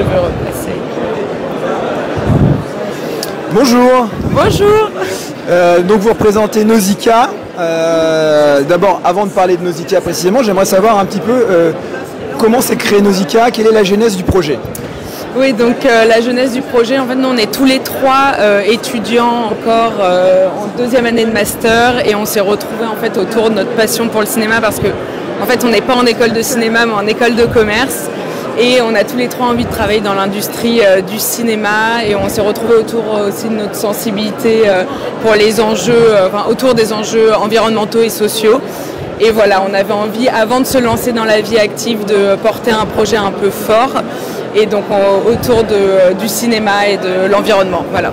cheveux replacés. Bonjour. Bonjour. Donc vous représentez Nausicaa. D'abord, avant de parler de Nausicaa précisément, j'aimerais savoir un petit peu comment s'est créé Nausicaa, quelle est la genèse du projet? Oui, donc la genèse du projet, en fait, nous on est tous les trois étudiants encore en 2e année de master et on s'est retrouvés en fait autour de notre passion pour le cinéma parce que en fait on n'est pas en école de cinéma mais en école de commerce et on a tous les trois envie de travailler dans l'industrie du cinéma et on s'est retrouvés autour aussi de notre sensibilité pour les enjeux, autour des enjeux environnementaux et sociaux. Et voilà, on avait envie, avant de se lancer dans la vie active, de porter un projet un peu fort. Et donc autour du cinéma et de l'environnement. Voilà.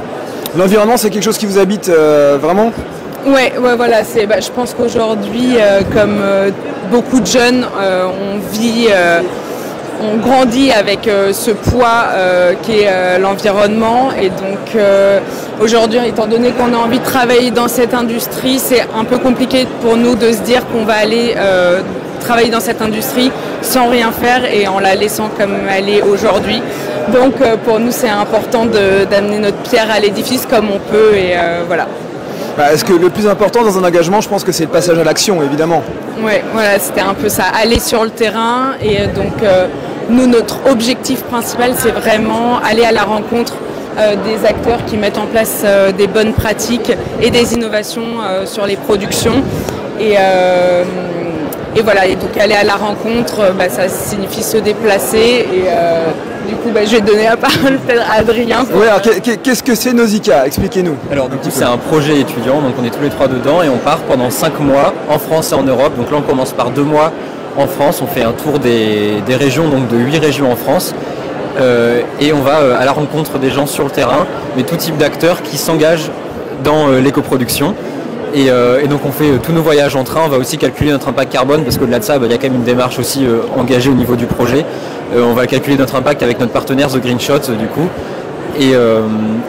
L'environnement, c'est quelque chose qui vous habite vraiment? Ouais, voilà. Je pense qu'aujourd'hui, comme beaucoup de jeunes, on grandit avec ce poids qui est l'environnement. Et donc aujourd'hui, étant donné qu'on a envie de travailler dans cette industrie, c'est un peu compliqué pour nous de se dire qu'on va aller travailler dans cette industrie sans rien faire et en la laissant comme elle est aujourd'hui. Donc pour nous c'est important d'amener notre pierre à l'édifice comme on peut et voilà. Est-ce que le plus important dans un engagement, je pense que c'est le passage à l'action, évidemment. Oui, voilà, c'était un peu ça, aller sur le terrain et donc nous notre objectif principal c'est vraiment aller à la rencontre des acteurs qui mettent en place des bonnes pratiques et des innovations sur les productions et voilà, et donc aller à la rencontre, ça signifie se déplacer et du coup je vais donner la parole peut-être à Adrien. Oui, alors qu'est-ce que c'est Nausicaa? Expliquez-nous. Alors du coup c'est un projet étudiant, donc on est tous les trois dedans et on part pendant 5 mois en France et en Europe. Donc là on commence par 2 mois en France, on fait un tour des régions, donc de 8 régions en France. Et on va à la rencontre des gens sur le terrain, mais tout type d'acteurs qui s'engagent dans l'écoproduction. Et donc on fait tous nos voyages en train, on va aussi calculer notre impact carbone parce qu'au-delà de ça, il y a quand même une démarche aussi engagée au niveau du projet. On va calculer notre impact avec notre partenaire The Green Shot du coup. Et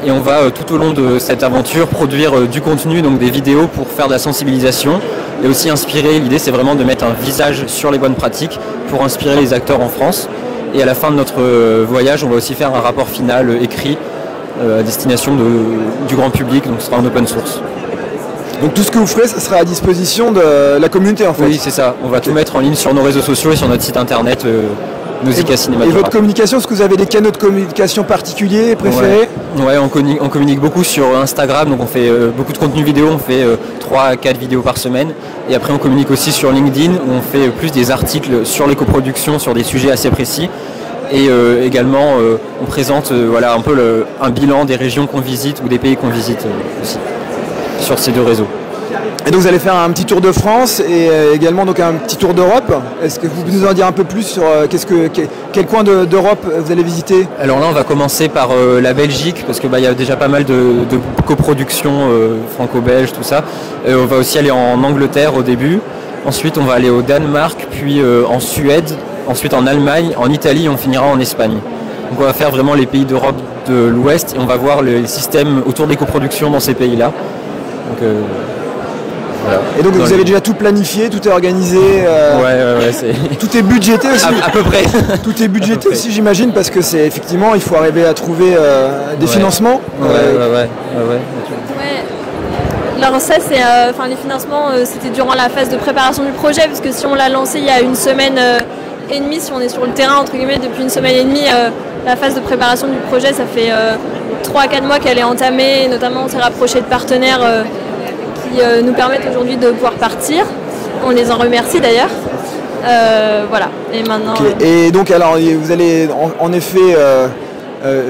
on va tout au long de cette aventure produire du contenu, donc des vidéos pour faire de la sensibilisation et aussi inspirer. L'idée c'est vraiment de mettre un visage sur les bonnes pratiques pour inspirer les acteurs en France. Et à la fin de notre voyage, on va aussi faire un rapport final écrit à destination du grand public, donc ce sera en open source. Donc tout ce que vous ferez, ça sera à disposition de la communauté en fait? Oui, c'est ça. On va tout mettre en ligne sur nos réseaux sociaux et sur notre site internet Nausicaa Cinéma. Et votre communication, est-ce que vous avez des canaux de communication particuliers, préférés? Ouais, on communique beaucoup sur Instagram, donc on fait beaucoup de contenu vidéo, on fait 3 à 4 vidéos par semaine. Et après on communique aussi sur LinkedIn, où on fait plus des articles sur l'écoproduction, sur des sujets assez précis. Et également on présente un peu un bilan des régions qu'on visite ou des pays qu'on visite aussi sur ces 2 réseaux. Et donc vous allez faire un petit tour de France et également donc un petit tour d'Europe. Est-ce que vous pouvez nous en dire un peu plus sur quel coin d'Europe vous allez visiter? Alors là on va commencer par la Belgique parce que y a déjà pas mal de coproductions franco-belges, tout ça. On va aussi aller en Angleterre au début. Ensuite on va aller au Danemark, puis en Suède, ensuite en Allemagne, en Italie et on finira en Espagne. Donc on va faire vraiment les pays d'Europe de l'Ouest et on va voir les systèmes autour des coproductions dans ces pays-là. Donc, voilà. Et donc vous avez déjà tout planifié, tout est organisé c'est... Tout est budgété aussi. À peu près. Tout est budgété aussi j'imagine parce que c'est effectivement il faut arriver à trouver des financements. Ouais. Alors ça c'est les financements c'était durant la phase de préparation du projet parce que si on l'a lancé il y a 1 semaine et demie, si on est sur le terrain entre guillemets depuis 1 semaine et demie, la phase de préparation du projet ça fait 3 à 4 mois qu'elle est entamée, notamment on s'est rapproché de partenaires qui nous permettent aujourd'hui de pouvoir partir. On les en remercie d'ailleurs. Voilà. Et maintenant. Okay. Et donc alors vous allez en effet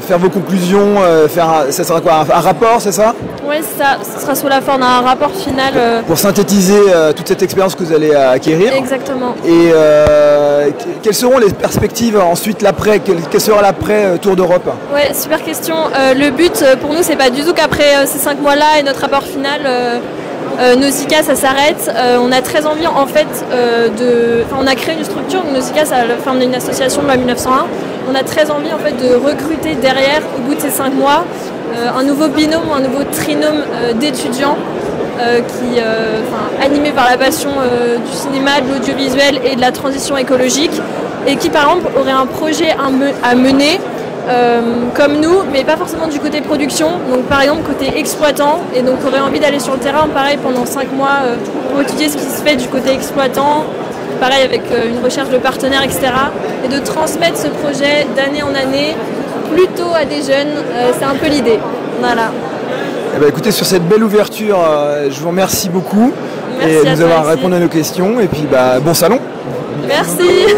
faire vos conclusions, ça sera quoi, un rapport, c'est ça? Oui, ça sera sous la forme d'un rapport final. Pour synthétiser toute cette expérience que vous allez acquérir. Exactement. Et quelles seront les perspectives ensuite, l'après? Quel sera l'après Tour d'Europe? Oui, super question. Le but pour nous, c'est pas du tout qu'après ces 5 mois-là et notre rapport final, Nausicaa, ça s'arrête. On a très envie en fait on a créé une structure, Nausicaa, ça a la forme d'une association de loi 1901. On a très envie en fait de recruter derrière, au bout de ces 5 mois, un nouveau binôme ou un nouveau trinôme d'étudiants animés par la passion du cinéma, de l'audiovisuel et de la transition écologique et qui par exemple auraient un projet à mener comme nous, mais pas forcément du côté production, donc par exemple côté exploitant, et donc aurait envie d'aller sur le terrain, pareil, pendant 5 mois pour étudier ce qui se fait du côté exploitant, pareil avec une recherche de partenaires, etc. Et de transmettre ce projet d'année en année, plutôt à des jeunes, c'est un peu l'idée. Voilà. Eh ben, écoutez, sur cette belle ouverture, je vous remercie beaucoup Merci et de nous avoir répondu à nos questions, et puis bon salon. Merci.